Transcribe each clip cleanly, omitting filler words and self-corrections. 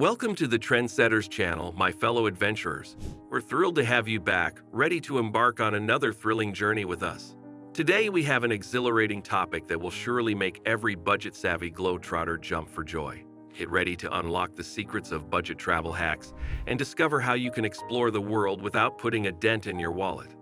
Welcome to the Trendsetters channel, my fellow adventurers. We're thrilled to have you back, ready to embark on another thrilling journey with us. Today we have an exhilarating topic that will surely make every budget-savvy globetrotter jump for joy. Get ready to unlock the secrets of budget travel hacks and discover how you can explore the world without putting a dent in your wallet.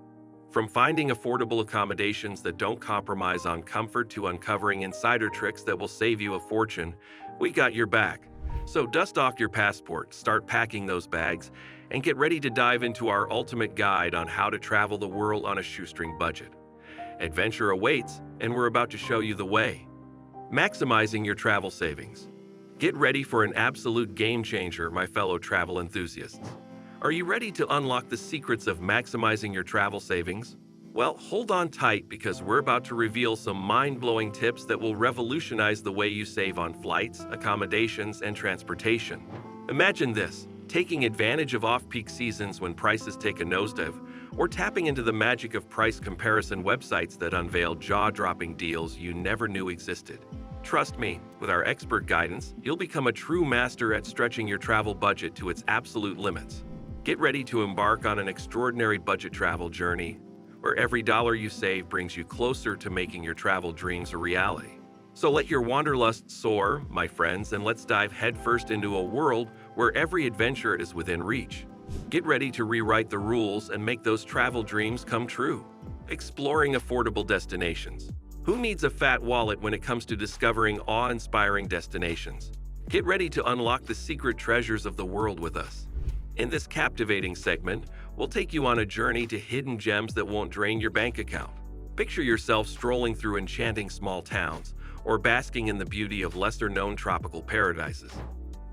From finding affordable accommodations that don't compromise on comfort to uncovering insider tricks that will save you a fortune, we got your back. So dust off your passport, start packing those bags, and get ready to dive into our ultimate guide on how to travel the world on a shoestring budget. Adventure awaits, and we're about to show you the way. Maximizing your travel savings. Get ready for an absolute game changer, my fellow travel enthusiasts. Are you ready to unlock the secrets of maximizing your travel savings? Well, hold on tight because we're about to reveal some mind-blowing tips that will revolutionize the way you save on flights, accommodations, and transportation. Imagine this, taking advantage of off-peak seasons when prices take a nosedive, or tapping into the magic of price comparison websites that unveil jaw-dropping deals you never knew existed. Trust me, with our expert guidance, you'll become a true master at stretching your travel budget to its absolute limits. Get ready to embark on an extraordinary budget travel journey where every dollar you save brings you closer to making your travel dreams a reality. So let your wanderlust soar, my friends, and let's dive headfirst into a world where every adventure is within reach. Get ready to rewrite the rules and make those travel dreams come true. Exploring affordable destinations. Who needs a fat wallet when it comes to discovering awe-inspiring destinations? Get ready to unlock the secret treasures of the world with us. In this captivating segment, we'll take you on a journey to hidden gems that won't drain your bank account. Picture yourself strolling through enchanting small towns or basking in the beauty of lesser-known tropical paradises.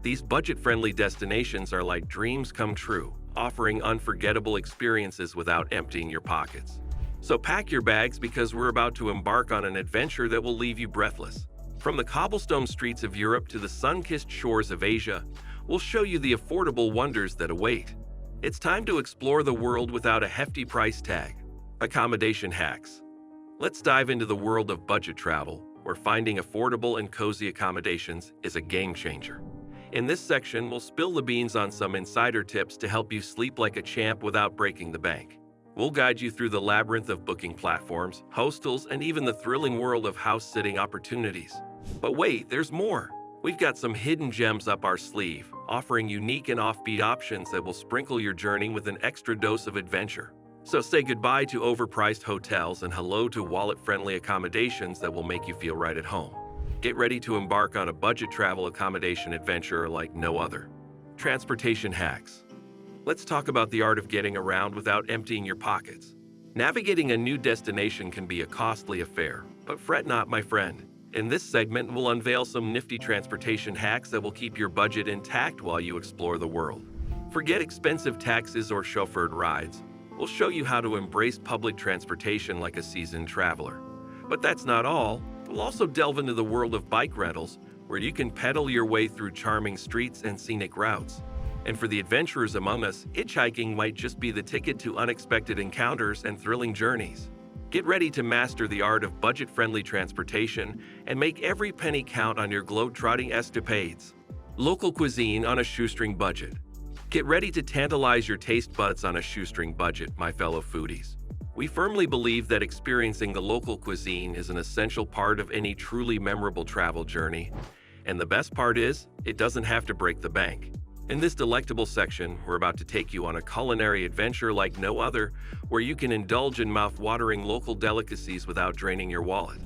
These budget-friendly destinations are like dreams come true, offering unforgettable experiences without emptying your pockets. So pack your bags because we're about to embark on an adventure that will leave you breathless. From the cobblestone streets of Europe to the sun-kissed shores of Asia, we'll show you the affordable wonders that await. It's time to explore the world without a hefty price tag. Accommodation hacks. Let's dive into the world of budget travel, where finding affordable and cozy accommodations is a game changer. In this section, we'll spill the beans on some insider tips to help you sleep like a champ without breaking the bank. We'll guide you through the labyrinth of booking platforms, hostels, and even the thrilling world of house-sitting opportunities. But wait, there's more. We've got some hidden gems up our sleeve, offering unique and offbeat options that will sprinkle your journey with an extra dose of adventure. So say goodbye to overpriced hotels and hello to wallet-friendly accommodations that will make you feel right at home. Get ready to embark on a budget travel accommodation adventure like no other. Transportation hacks. Let's talk about the art of getting around without emptying your pockets. Navigating a new destination can be a costly affair, but fret not, my friend. In this segment, we'll unveil some nifty transportation hacks that will keep your budget intact while you explore the world. Forget expensive taxis or chauffeured rides. We'll show you how to embrace public transportation like a seasoned traveler. But that's not all. We'll also delve into the world of bike rentals, where you can pedal your way through charming streets and scenic routes. And for the adventurers among us, hitchhiking might just be the ticket to unexpected encounters and thrilling journeys. Get ready to master the art of budget-friendly transportation and make every penny count on your globe-trotting escapades. Local cuisine on a shoestring budget. Get ready to tantalize your taste buds on a shoestring budget, my fellow foodies. We firmly believe that experiencing the local cuisine is an essential part of any truly memorable travel journey. And the best part is, it doesn't have to break the bank. In this delectable section, we're about to take you on a culinary adventure like no other, where you can indulge in mouth-watering local delicacies without draining your wallet.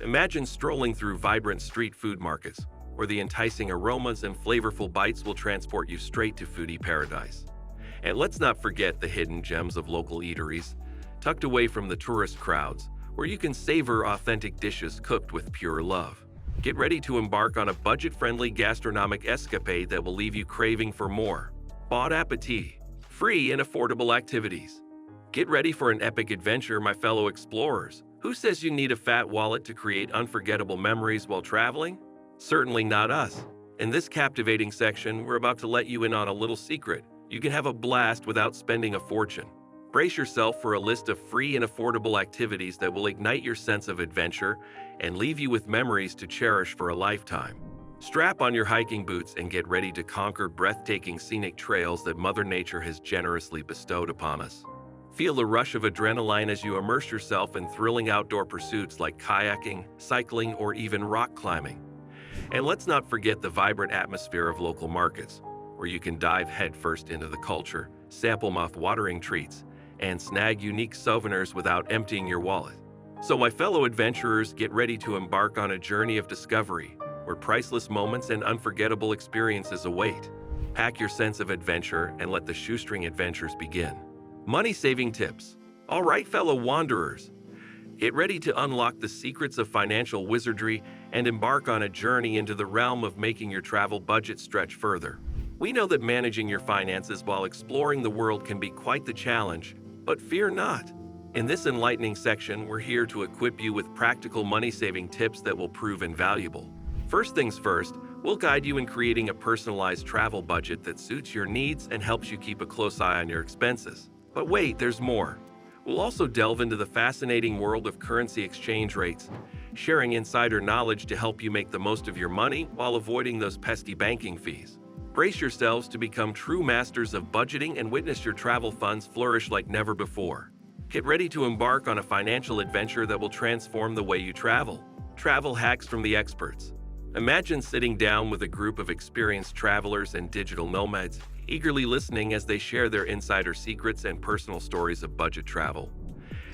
Imagine strolling through vibrant street food markets, where the enticing aromas and flavorful bites will transport you straight to foodie paradise. And let's not forget the hidden gems of local eateries, tucked away from the tourist crowds, where you can savor authentic dishes cooked with pure love. Get ready to embark on a budget-friendly gastronomic escapade that will leave you craving for more. Bon appetit! Free and affordable activities. Get ready for an epic adventure, my fellow explorers. Who says you need a fat wallet to create unforgettable memories while traveling? Certainly not us. In this captivating section, we're about to let you in on a little secret. You can have a blast without spending a fortune. Brace yourself for a list of free and affordable activities that will ignite your sense of adventure and leave you with memories to cherish for a lifetime. Strap on your hiking boots and get ready to conquer breathtaking scenic trails that Mother Nature has generously bestowed upon us. Feel the rush of adrenaline as you immerse yourself in thrilling outdoor pursuits like kayaking, cycling, or even rock climbing. And let's not forget the vibrant atmosphere of local markets, where you can dive headfirst into the culture, sample mouth-watering treats, and snag unique souvenirs without emptying your wallet. So my fellow adventurers, get ready to embark on a journey of discovery, where priceless moments and unforgettable experiences await. Pack your sense of adventure and let the shoestring adventures begin. Money-saving tips. All right, fellow wanderers, get ready to unlock the secrets of financial wizardry and embark on a journey into the realm of making your travel budget stretch further. We know that managing your finances while exploring the world can be quite the challenge, but fear not. In this enlightening section, we're here to equip you with practical money-saving tips that will prove invaluable. First things first, we'll guide you in creating a personalized travel budget that suits your needs and helps you keep a close eye on your expenses. But wait, there's more. We'll also delve into the fascinating world of currency exchange rates, sharing insider knowledge to help you make the most of your money while avoiding those pesky banking fees. Brace yourselves to become true masters of budgeting and witness your travel funds flourish like never before. Get ready to embark on a financial adventure that will transform the way you travel. Travel hacks from the experts. Imagine sitting down with a group of experienced travelers and digital nomads, eagerly listening as they share their insider secrets and personal stories of budget travel.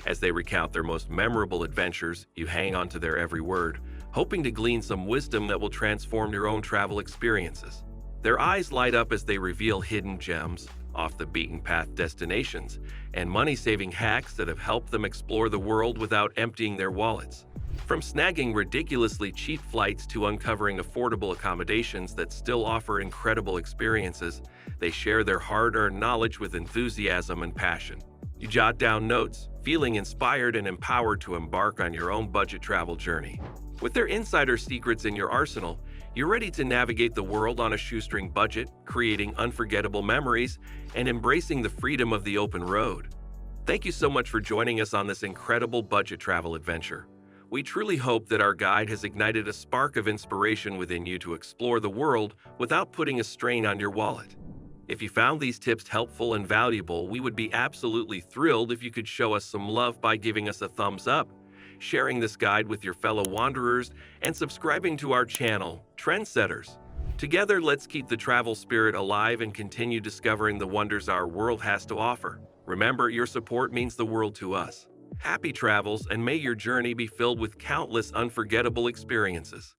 As they recount their most memorable adventures, you hang on to their every word, hoping to glean some wisdom that will transform your own travel experiences. Their eyes light up as they reveal hidden gems, off-the-beaten-path destinations, and money-saving hacks that have helped them explore the world without emptying their wallets. From snagging ridiculously cheap flights to uncovering affordable accommodations that still offer incredible experiences, they share their hard-earned knowledge with enthusiasm and passion. You jot down notes, feeling inspired and empowered to embark on your own budget travel journey. With their insider secrets in your arsenal, you're ready to navigate the world on a shoestring budget, creating unforgettable memories and embracing the freedom of the open road. Thank you so much for joining us on this incredible budget travel adventure. We truly hope that our guide has ignited a spark of inspiration within you to explore the world without putting a strain on your wallet. If you found these tips helpful and valuable, we would be absolutely thrilled if you could show us some love by giving us a thumbs up, sharing this guide with your fellow wanderers, and subscribing to our channel, Trendsetters. Together, let's keep the travel spirit alive and continue discovering the wonders our world has to offer. Remember, your support means the world to us. Happy travels, and may your journey be filled with countless unforgettable experiences.